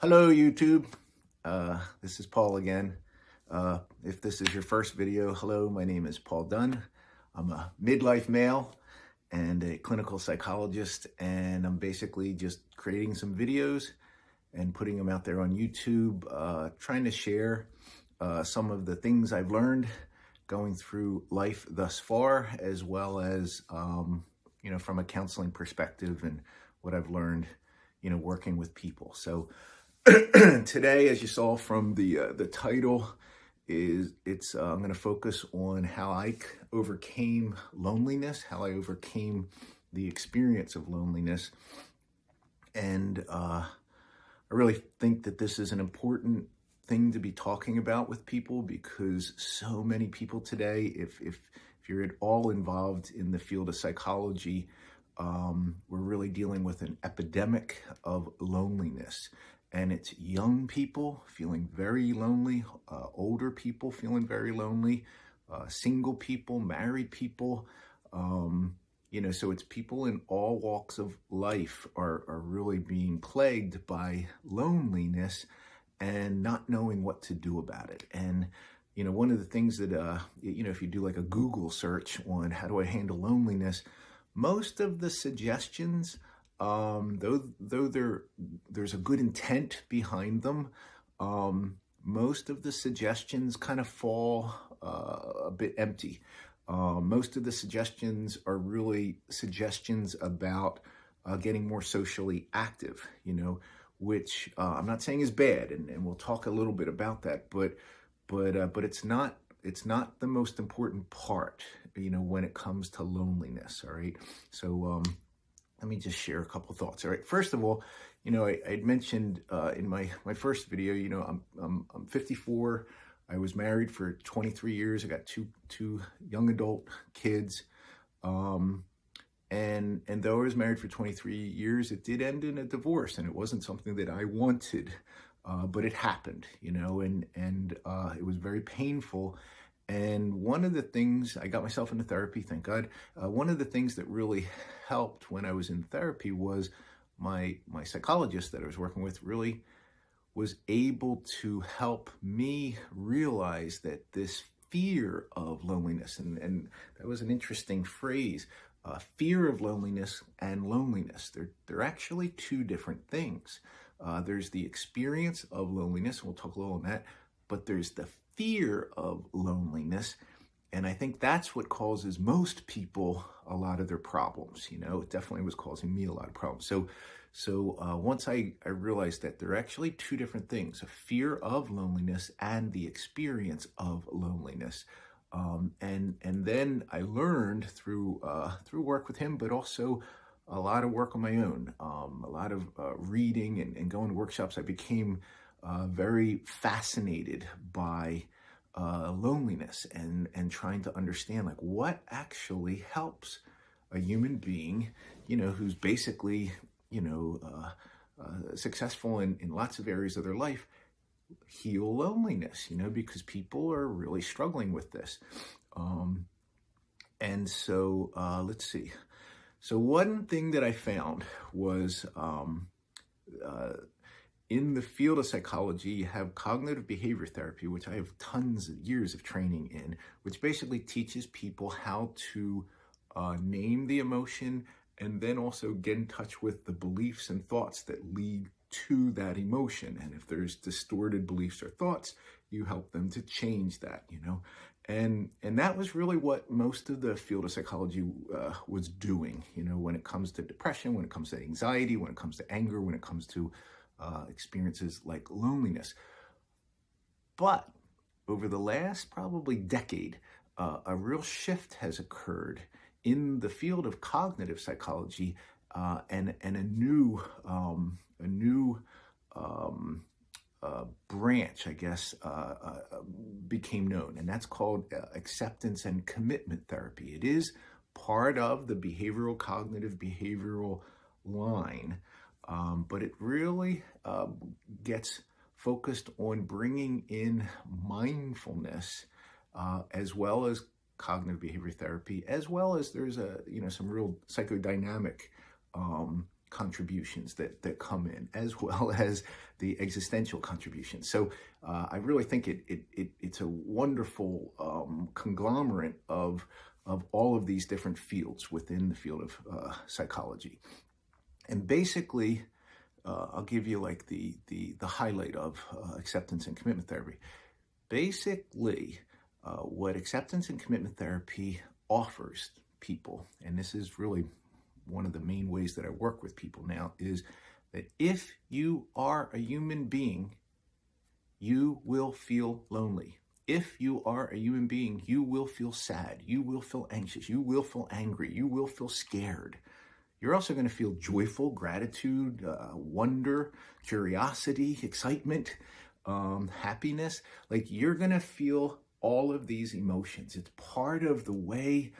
Hello, YouTube. This is Paul again. If this is your first video, hello, my name is Paul Dunn. I'm a midlife male and a clinical psychologist, and I'm basically just creating some videos and putting them out there on YouTube, trying to share some of the things I've learned going through life thus far, as well as, from a counseling perspective and what I've learned, working with people. So today, as you saw from the title, I'm going to focus on how I overcame loneliness, how I overcame the experience of loneliness, and I really think that this is an important thing to be talking about with people, because so many people today, if you're at all involved in the field of psychology, we're really dealing with an epidemic of loneliness. And it's young people feeling very lonely, older people feeling very lonely, single people, married people. So it's people in all walks of life are really being plagued by loneliness and not knowing what to do about it. And, one of the things that, if you do like a Google search on how do I handle loneliness, most of the suggestions, though there's a good intent behind them, most of the suggestions kind of fall a bit empty. Most of the suggestions are really suggestions about getting more socially active, which I'm not saying is bad, and we'll talk a little bit about that, but it's not the most important part, when it comes to loneliness. All right, so let me just share a couple thoughts. All right, first of all, I'd mentioned in my first video, I'm 54. I was married for 23 years. I got two young adult kids. And though I was married for 23 years, it did end in a divorce, and it wasn't something that I wanted, but it happened, and it was very painful. And one of the things, I got myself into therapy, thank God. One of the things that really helped when I was in therapy was my psychologist that I was working with really was able to help me realize that this fear of loneliness, and that was an interesting phrase, fear of loneliness and loneliness. They're actually two different things. There's the experience of loneliness, we'll talk a little on that, but there's the fear of loneliness, and I think that's what causes most people a lot of their problems. It definitely was causing me a lot of problems. So once I realized that they're actually two different things, a fear of loneliness and the experience of loneliness. And then I learned through work with him, but also a lot of work on my own, a lot of reading and going to workshops. I became very fascinated by loneliness and trying to understand like what actually helps a human being, who's basically, successful in lots of areas of their life, heal loneliness, because people are really struggling with this. And so let's see. So one thing that I found was in the field of psychology, you have cognitive behavior therapy, which I have tons of years of training in, which basically teaches people how to name the emotion and then also get in touch with the beliefs and thoughts that lead to that emotion. And if there's distorted beliefs or thoughts, you help them to change that, And that was really what most of the field of psychology was doing, when it comes to depression, when it comes to anxiety, when it comes to anger, when it comes to experiences like loneliness. But over the last probably decade, a real shift has occurred in the field of cognitive psychology, and a new branch, I guess, became known, and that's called acceptance and commitment therapy. It is part of the cognitive behavioral line, but it really gets focused on bringing in mindfulness, as well as cognitive behavior therapy, as well as there's some real psychodynamic contributions that come in, as well as the existential contributions. So I really think it's a wonderful conglomerate of all of these different fields within the field of psychology. And basically, I'll give you like the highlight of acceptance and commitment therapy. Basically, what acceptance and commitment therapy offers people, and this is really one of the main ways that I work with people now, is that if you are a human being, you will feel lonely. If you are a human being, you will feel sad, you will feel anxious, you will feel angry, you will feel scared. You're also going to feel joyful, gratitude, wonder, curiosity, excitement, happiness. Like, you're going to feel all of these emotions. It's part of the way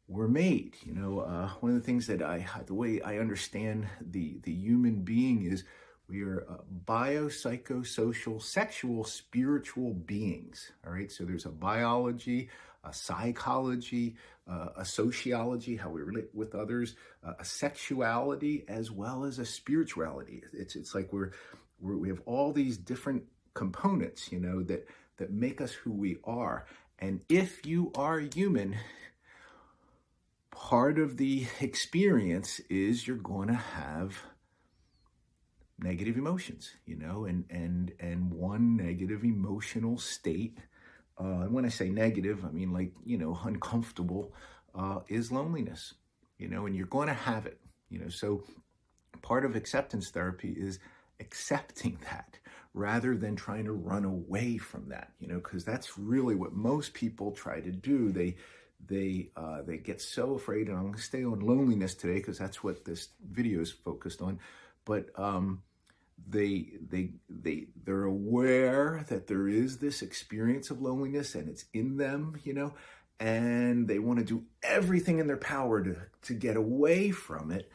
we're made. You know, one of the things that the way I understand the human being is we are biopsychosocial, sexual, spiritual beings. All right. So there's a biology, a psychology, a sociology, how we relate with others, a sexuality, as well as a spirituality. It's like we have all these different components, you know, that make us who we are. And if you are human, part of the experience is you're going to have negative emotions, you know, and one negative emotional state. And when I say negative, I mean, like, you know, uncomfortable, is loneliness, you know, and you're going to have it, you know. So part of acceptance therapy is accepting that rather than trying to run away from that, you know, because that's really what most people try to do. They get so afraid, and I'm going to stay on loneliness today because that's what this video is focused on. But they're aware that there is this experience of loneliness and it's in them, you know, and they want to do everything in their power to get away from it.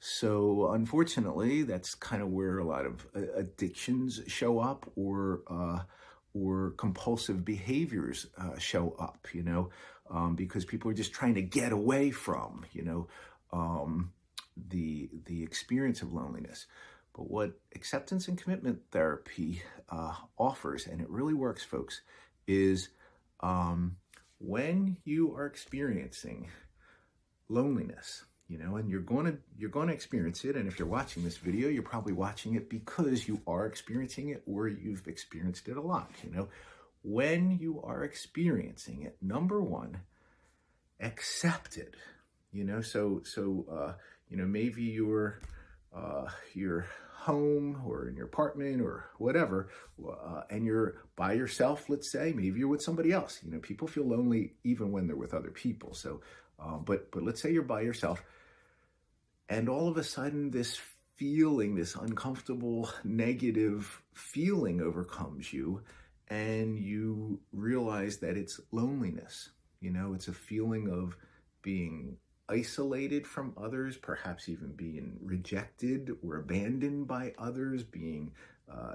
So unfortunately, that's kind of where a lot of addictions show up, or compulsive behaviors show up, you know, because people are just trying to get away from, you know, the experience of loneliness. But what acceptance and commitment therapy offers, and it really works, folks, is when you are experiencing loneliness, you know, and you're going to experience it. And if you're watching this video, you're probably watching it because you are experiencing it, or you've experienced it a lot, you know. When you are experiencing it, number one, accept it, you know. So you know, maybe you're home or in your apartment or whatever, and you're by yourself, let's say. Maybe you're with somebody else. You know, people feel lonely even when they're with other people. So, but let's say you're by yourself, and all of a sudden this feeling, this uncomfortable, negative feeling overcomes you, and you realize that it's loneliness. You know, it's a feeling of being isolated from others, perhaps even being rejected or abandoned by others, being,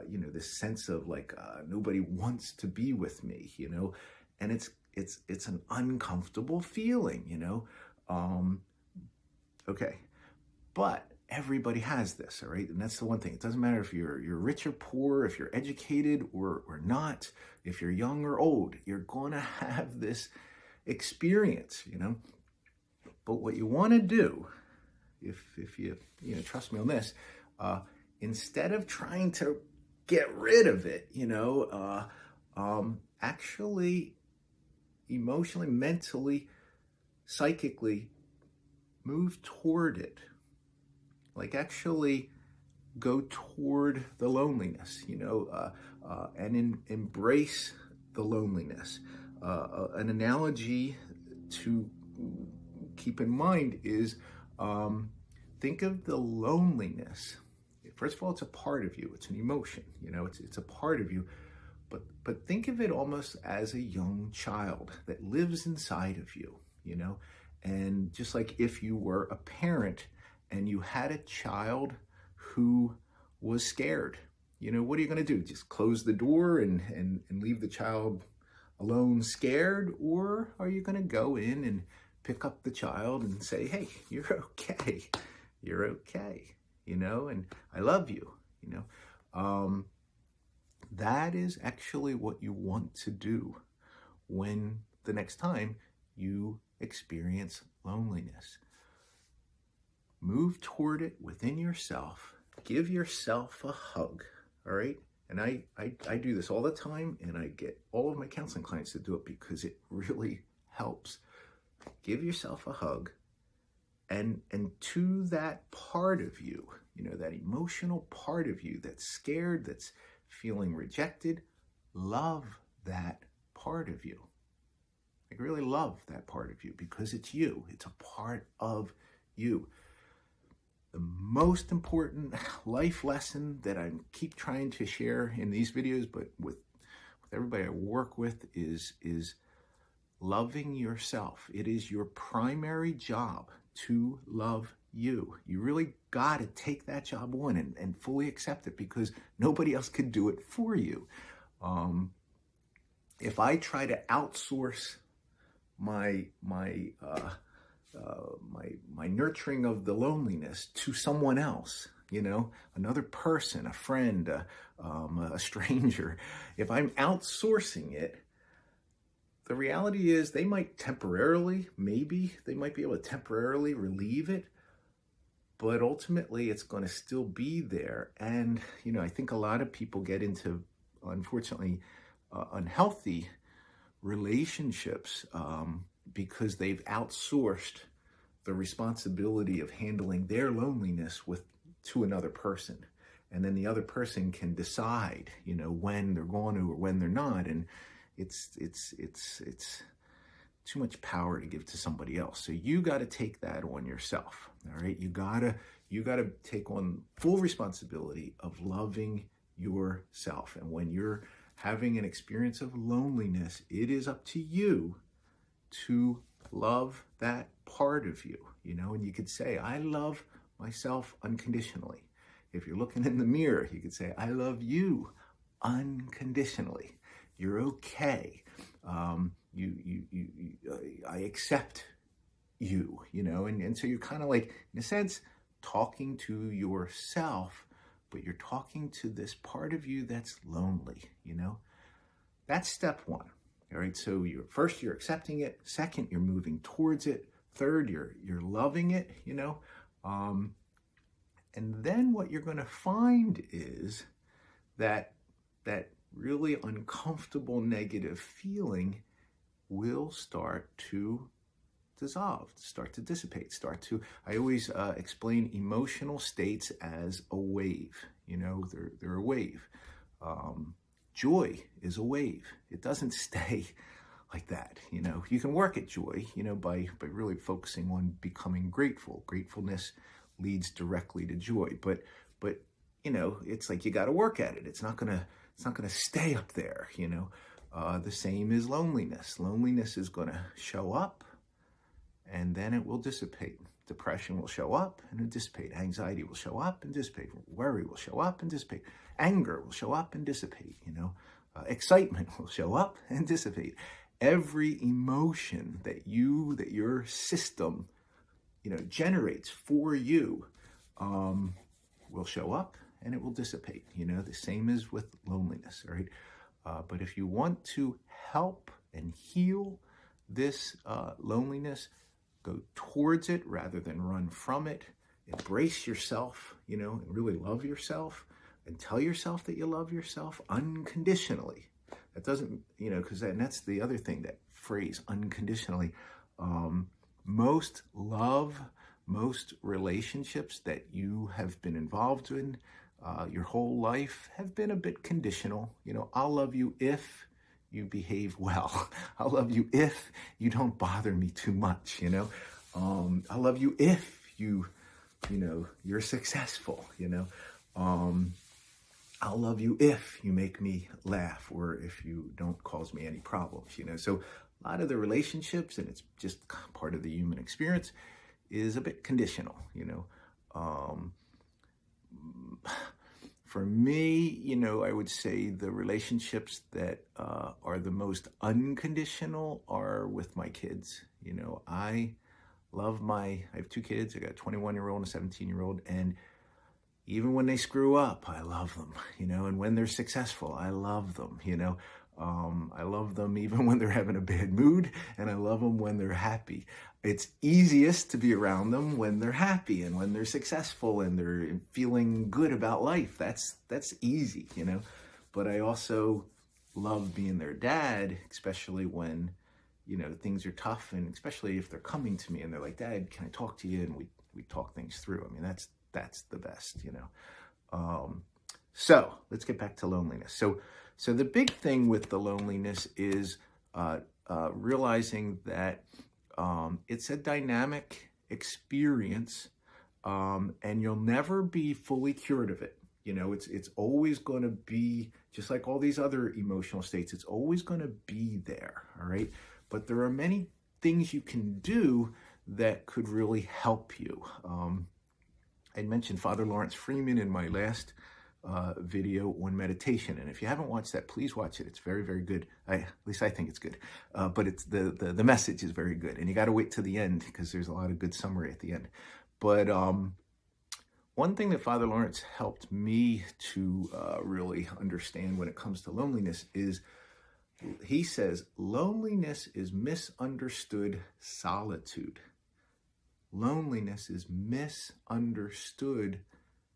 you know, this sense of like, nobody wants to be with me, you know, and it's an uncomfortable feeling, you know. Okay, but everybody has this, all right? And that's the one thing. It doesn't matter if you're rich or poor, if you're educated or not, if you're young or old, you're going to have this experience, you know. But what you want to do, if you know, trust me on this, instead of trying to get rid of it, you know, actually emotionally, mentally, psychically move toward it. Like, actually go toward the loneliness, you know, and embrace the loneliness. An analogy to keep in mind is, think of the loneliness. First of all, it's a part of you. It's an emotion, you know, it's a part of you. But think of it almost as a young child that lives inside of you, you know. And just like if you were a parent and you had a child who was scared, you know, what are you going to do? Just close the door and leave the child alone scared? Or are you going to go in and pick up the child and say, hey, you're okay. You're okay. you know, and I love you, you know. That is actually what you want to do when the next time you experience loneliness. Move toward it within yourself. Give yourself a hug, all right? And I do this all the time, and I get all of my counseling clients to do it because it really helps. Give yourself a hug, and to that part of you, you know, that emotional part of you that's scared, that's feeling rejected, love that part of you. Like, really love that part of you, because it's you. It's a part of you. The most important life lesson that I keep trying to share in these videos, but with everybody I work with, is loving yourself. It is your primary job to love you. You really got to take that job on and fully accept it, because nobody else could do it for you. If I try to outsource my nurturing of the loneliness to someone else, you know, another person, a friend, a stranger, if I'm outsourcing it, the reality is they might temporarily, they might be able to temporarily relieve it, but ultimately it's going to still be there. And, you know, I think a lot of people get into, unfortunately, unhealthy relationships because they've outsourced the responsibility of handling their loneliness to another person. And then the other person can decide, you know, when they're going to or when they're not. And it's too much power to give to somebody else. So you got to take that on yourself. All right. You gotta take on full responsibility of loving yourself. And when you're having an experience of loneliness, it is up to you to love that part of you, you know. And you could say, I love myself unconditionally. If you're looking in the mirror, you could say, I love you unconditionally. You're okay. I accept you, you know. And so you're kind of like, in a sense, talking to yourself, but you're talking to this part of you that's lonely, you know. That's step one. All right, so you're accepting it. Second, you're moving towards it. Third, you're loving it, you know. And then what you're going to find is that really uncomfortable negative feeling will start to dissolve, start to dissipate, I always explain emotional states as a wave. You know, they're a wave. Joy is a wave. It doesn't stay like that. You know, you can work at joy, you know, by really focusing on becoming grateful. Gratefulness leads directly to joy. But you know, it's like you got to work at it. It's not gonna stay up there. You know, the same is loneliness. Loneliness is gonna show up, and then it will dissipate. Depression will show up and it'll dissipate. Anxiety will show up and dissipate. Worry will show up and dissipate. Anger will show up and dissipate, you know. Excitement will show up and dissipate. Every emotion that your system, you know, generates for you will show up and it will dissipate. You know, the same is with loneliness, right? But if you want to help and heal this loneliness, go towards it rather than run from it. Embrace yourself, you know, and really love yourself, and tell yourself that you love yourself unconditionally. That doesn't, you know, because that's the other thing, that phrase, unconditionally. Most relationships that you have been involved in your whole life have been a bit conditional. You know, I'll love you if you behave well. I'll love you if you don't bother me too much, you know. I'll love you if you're successful, you know. I'll love you if you make me laugh, or if you don't cause me any problems, you know. So a lot of the relationships, and it's just part of the human experience, is a bit conditional, you know. For me, you know, I would say the relationships that are the most unconditional are with my kids. You know, I have 2 kids. I got a 21-year-old and a 17-year-old, and Even when they screw up, I love them, and when they're successful, I love them, I love them even when they're having a bad mood, and I love them when they're happy. It's easiest to be around them when they're happy and when they're successful and they're feeling good about life. That's easy, But I also love being their dad, especially when, things are tough, and especially if they're coming to me and they're like, "Dad, can I talk to you?" And we talk things through. I mean, that's the best, So let's get back to loneliness. So the big thing with the loneliness is realizing that it's a dynamic experience, and you'll never be fully cured of it. It's always going to be, just like all these other emotional states, it's always going to be there, all right? But there are many things you can do that could really help you. I mentioned Father Lawrence Freeman in my last video on meditation, and if you haven't watched that, please watch it. It's very, very good. At least I think it's good. But it's the message is very good, and you got to wait to the end because there's a lot of good summary at the end. But one thing that Father Lawrence helped me to really understand when it comes to loneliness is, he says, loneliness is misunderstood solitude. Loneliness is misunderstood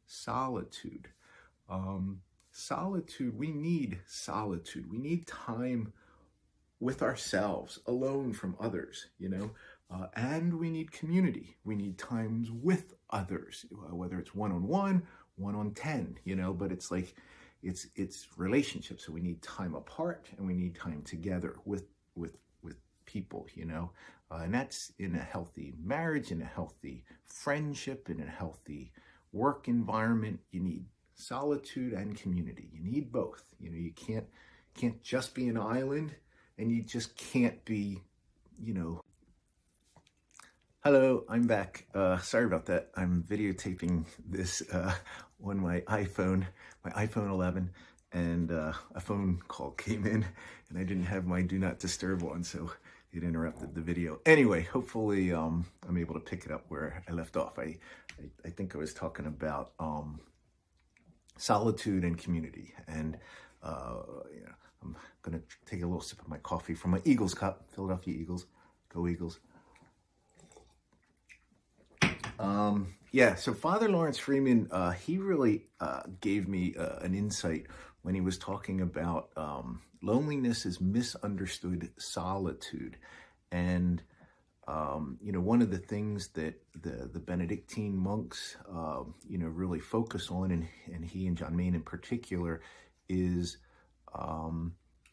solitude. Solitude, we need solitude. We need time with ourselves, alone from others, and we need community. We need times with others, whether it's one-on-one, 1-on-10, but it's like, it's relationships. So we need time apart and we need time together with people, and that's in a healthy marriage, in a healthy friendship, in a healthy work environment. You need solitude and community. You need both. You can't just be an island, and you just can't be, Hello, I'm back. Sorry about that. I'm videotaping this on my iPhone 11, and a phone call came in, and I didn't have my do not disturb on, so it interrupted the video. Anyway, hopefully I'm able to pick it up where I left off. I think I was talking about solitude and community, and I'm gonna take a little sip of my coffee from my Eagles cup, Philadelphia Eagles, go Eagles. So Father Lawrence Freeman, he really gave me an insight when he was talking about loneliness is misunderstood solitude. And, one of the things that the Benedictine monks, really focus on, and he and John Main in particular, is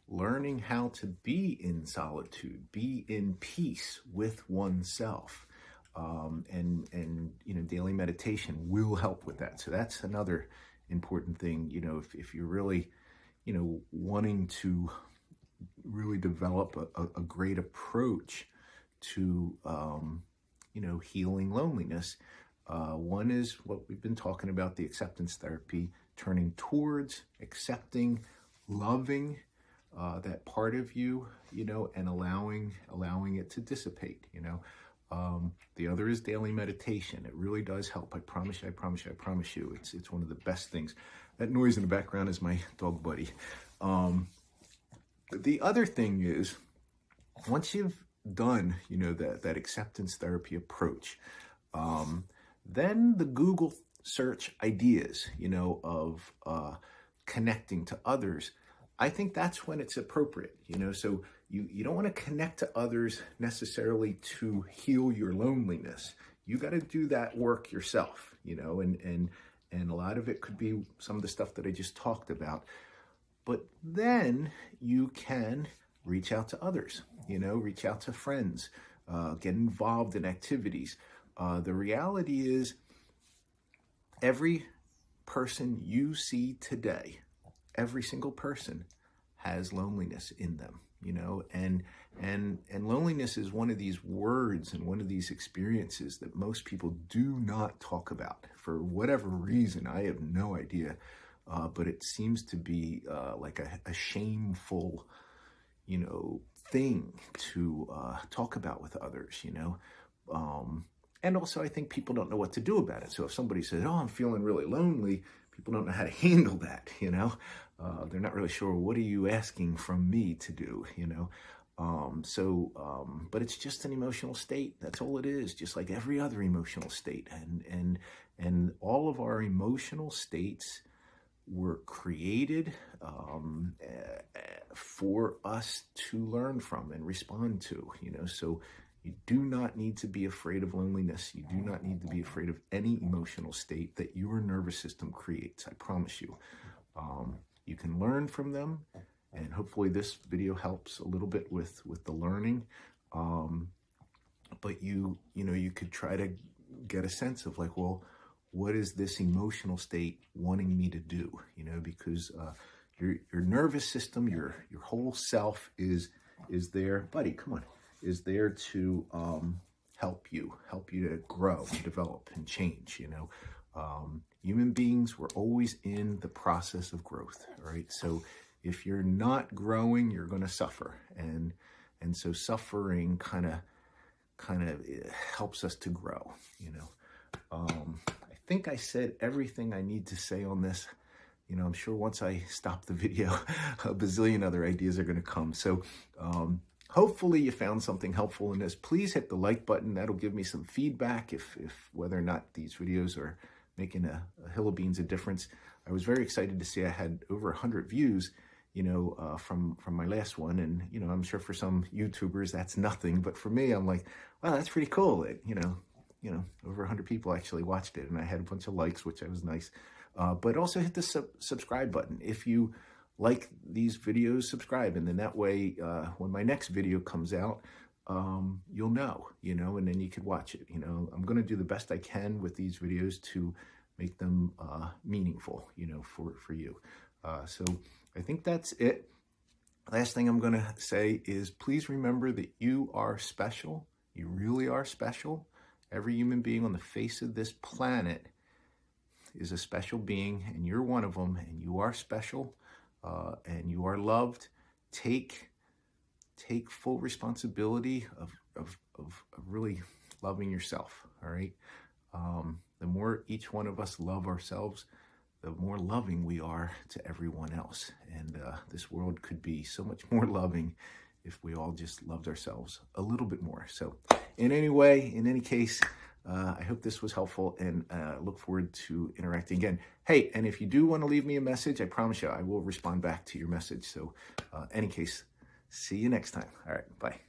learning how to be in solitude, be in peace with oneself. And daily meditation will help with that. So that's another important thing, if you're really, wanting to really develop a great approach to, healing loneliness. One is what we've been talking about, the acceptance therapy, turning towards, accepting, loving that part of you, and allowing it to dissipate, The other is daily meditation. It really does help. I promise you. It's one of the best things. That noise in the background is my dog Buddy. The other thing is, once you've done, that acceptance therapy approach, then the Google search ideas, of connecting to others, I think that's when it's appropriate, so you don't want to connect to others necessarily to heal your loneliness. You got to do that work yourself, and a lot of it could be some of the stuff that I just talked about. But then you can reach out to others, reach out to friends, get involved in activities. The reality is, every person you see today, every single person has loneliness in them, and loneliness is one of these words and one of these experiences that most people do not talk about for whatever reason. I have no idea, but it seems to be like a shameful, thing to talk about with others, And also, I think people don't know what to do about it. So if somebody says, oh, I'm feeling really lonely, people don't know how to handle that, you know? They're not really sure, what are you asking from me to do, you know? But it's just an emotional state. That's all it is, just like every other emotional state. And all of our emotional states were created for us to learn from and respond to, you know? So you do not need to be afraid of loneliness. You do not need to be afraid of any emotional state that your nervous system creates. I promise you. You can learn from them, and hopefully this video helps a little bit with the learning. But you could try to get a sense of like, well, what is this emotional state wanting me to do? You know, because your nervous system, your whole self is there, buddy. Come on, is there to help you to grow, and develop, and change. You know, human beings, we're always in the process of growth. All right, so if you're not growing, you're going to suffer, and so suffering kind of helps us to grow. You know, I think I said everything I need to say on this. You know, I'm sure once I stop the video, a bazillion other ideas are going to come. So hopefully you found something helpful in this. Please hit the like button. That'll give me some feedback if whether or not these videos are making a hill of beans a difference. I was very excited to see I had over 100 views, you know, from my last one. And, you know, I'm sure for some YouTubers that's nothing. But for me, I'm like, wow, that's pretty cool. You know, over 100 people actually watched it. And I had a bunch of likes, which was nice. But also hit the subscribe button. If you like these videos, subscribe. And then that way, when my next video comes out, you'll know, you know, and then you could watch it. You know, I'm going to do the best I can with these videos to make them meaningful, you know, for you. So I think that's it. Last thing I'm going to say is please remember that you are special. You really are special. Every human being on the face of this planet is a special being, and you're one of them, and you are special, and you are loved. Take full responsibility of really loving yourself, all right? The more each one of us love ourselves, the more loving we are to everyone else. And this world could be so much more loving if we all just loved ourselves a little bit more. So in any case, I hope this was helpful, and look forward to interacting again. Hey, and if you do want to leave me a message, I promise you I will respond back to your message. So any case, see you next time. All right, bye.